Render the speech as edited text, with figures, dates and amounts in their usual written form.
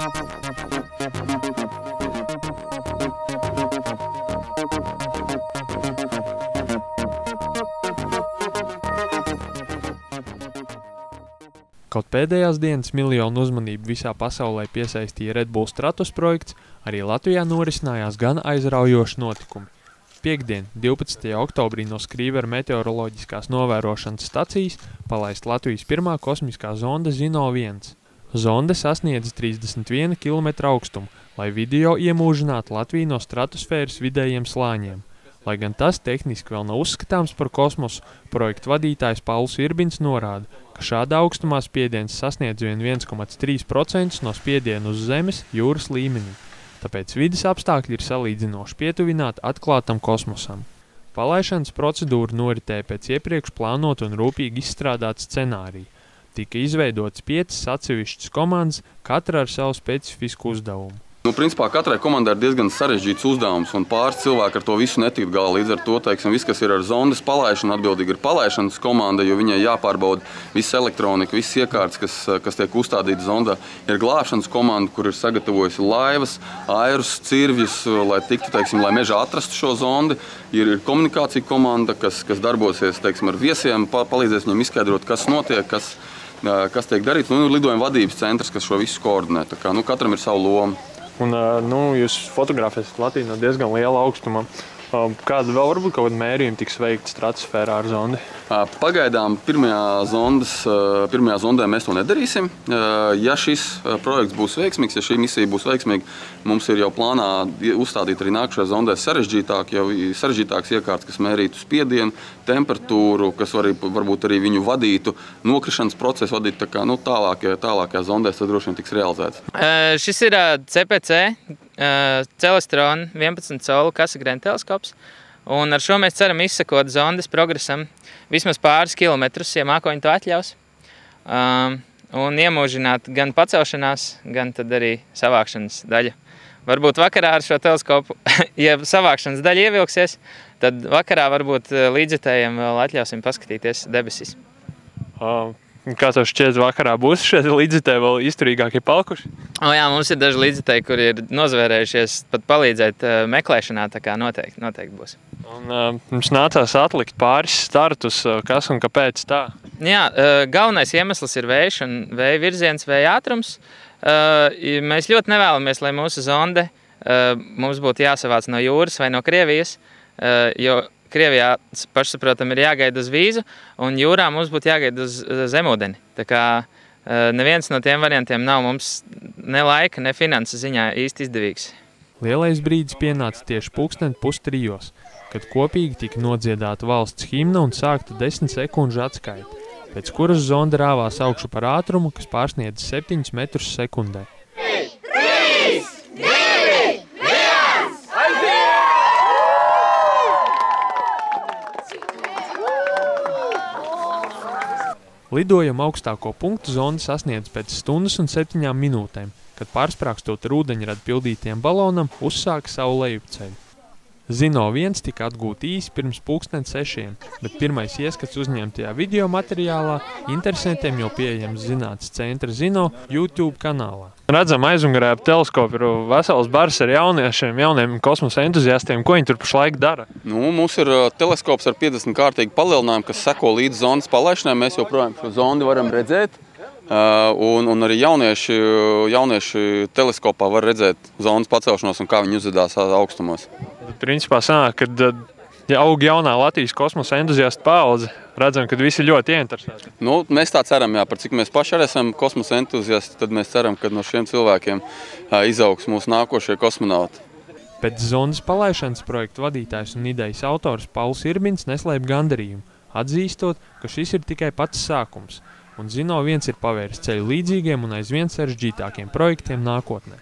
Kaut pēdējās dienas miljonu uzmanību visā pasaulē piesaistīja Red Bull Stratus projekts, arī Latvijā norisinājās gan aizraujoši notikumi. Piektdien, 12. oktobrī no Skrīvera meteoroloģiskās novērošanas stacijas palaist Latvijas pirmā kosmiskā zonde Zino 1. Zonde sasniedz 31 km augstumu, lai video iemūžinātu Latviju no stratosfēras vidējiem slāņiem. Lai gan tas tehniski vēl nav uzskatāms par kosmosu, projekta vadītājs Pauls Irbins norāda, ka šādā augstumā spiediens sasniedz vien 1,3% no spiediena uz Zemes jūras līmenī, tāpēc vides apstākļi ir salīdzinoši pietuvināti atklātam kosmosam. Palaišanas procedūra noritēja pēc iepriekš plānota un rūpīgi izstrādāta scenārija. Tika izveidotas 5 atsevišķas komandas, katra ar savu specifisku uzdevumu. Principā katrai komandai ir diezgan sarežģīts uzdevums, un pāris cilvēki ar to visu netikt galā. Līdz ar to, viss, kas ir ar zondes palaišanu, atbildīgi ir palaišanas komanda, jo viņai jāpārbauda visa elektronika, visas iekārtas, kas tiek uzstādītas zondā. Ir glābšanas komanda, kur ir sagatavojusi laivas, airus, cirvjus, lai tiktu, lai mežā atrastu šo zondi. Ir komunikācija komanda, kas darbosies, ar viesiem, palīdzēs viņiem izskaidrot, kas notiek, kas tiek darīts. Ir lidojuma vadības centrs, kas šo visu koordinē. Tā kā, katram ir savu lomu. Un, jūs fotografēsiet Latviju no diezgan liela augstuma. Kāda vēl varbūt kaut kāda mērījuma tiks veikta stratosfērā ar zondi? Pagaidām pirmajā zondē mēs to nedarīsim. Ja šis projekts būs veiksmīgs, ja šī misija būs veiksmīga, mums ir jau plānā uzstādīt arī nākušajā zondē sarežģītākas iekārtas, kas mērītu spiedienu, temperatūru, kas varbūt arī viņu vadītu, nokrišanas procesu vadītu. Tā kā tālākajā zondēs tas droši vien tiks realizēts. Šis ir CPC. Celestron 11 colu Cassegrain teleskops, un ar šo mēs ceram izsekot zondes progresam vismaz pāris kilometrus, ja mākoņi to atļaus, un iemūžināt gan pacelšanās, gan tad arī savākšanas daļu. Varbūt vakarā ar šo teleskopu, ja savākšanas daļa ievilksies, tad vakarā varbūt līdzjutējiem vēl atļausim paskatīties debesis. Kā tev šķiet, vakarā būs šie līdzjutēji vēl izturīgākie palikuši? Jā, mums ir daži līdzjutēji, kuri ir nozvērējušies pat palīdzēt meklēšanā, tā kā noteikti būs. Un mums nācās atlikt pāris startus, kas un kāpēc tā? Jā, galvenais iemesls ir vējš un vēja virziens, vēja ātrums. Mēs ļoti nevēlamies, lai mūsu zonde mums būtu jāsavāc no jūras vai no Krievijas, jo Krievijā pašsaprotam ir jāgaida uz vīzu, un jūrā mums būtu jāgaida uz zemūdeni. Tā kā neviens no tiem variantiem nav mums ne laika, ne finanses ziņā īsti izdevīgs. Lielais brīdis pienāca tieši 2:30, kad kopīgi tika nodziedāta valsts himna un sākta 10 sekundžu atskaite, pēc kuras zonde rāvās augšu par ātrumu, kas pārsniedz 7 metrus sekundē. 3, 2, 1, aiziet! Lidojuma augstāko punktu zonde sasniedz pēc stundas un 7 minūtēm, kad pārsprākstot ar ūdeņradu pildītiem balonam, uzsāka savu lejupceļu. Zino 1 tika atgūta īsi pirms 6:00, bet pirmais ieskats uzņemtajā video materiālā interesantiem jau pieejams Zinātnes centra Zino YouTube kanālā. Redzam, aizmugurē ap teleskopu ir vesels bars ar jauniem kosmosa entuziastiem. Ko viņi tur pašlaik dara? Mums ir teleskops ar 50 kārtīgu palielinājumu, kas seko līdz zonas palaišanai. Mēs joprojām šo zondi varam redzēt. Un arī jaunieši teleskopā var redzēt zonas pacelšanos un kā viņi uzvedās augstumos. Principā sanāk, kad aug jaunā Latvijas kosmosa entuziastu paudze, redzam, ka visi ļoti ieinteresēti. Mēs tā ceram, par cik mēs paši arī esam kosmosa entuziasti, tad mēs ceram, ka no šiem cilvēkiem izaugs mūsu nākošie kosmonauti. Pēc zondas palaišanas projekta vadītājs un idejas autors Pauls Irbins neslēp gandarījumu, atzīstot, ka šis ir tikai pats sākums, un Zino 1 ir pavēris ceļu līdzīgiem un aizvien sarežģītākiem projektiem nākotnē.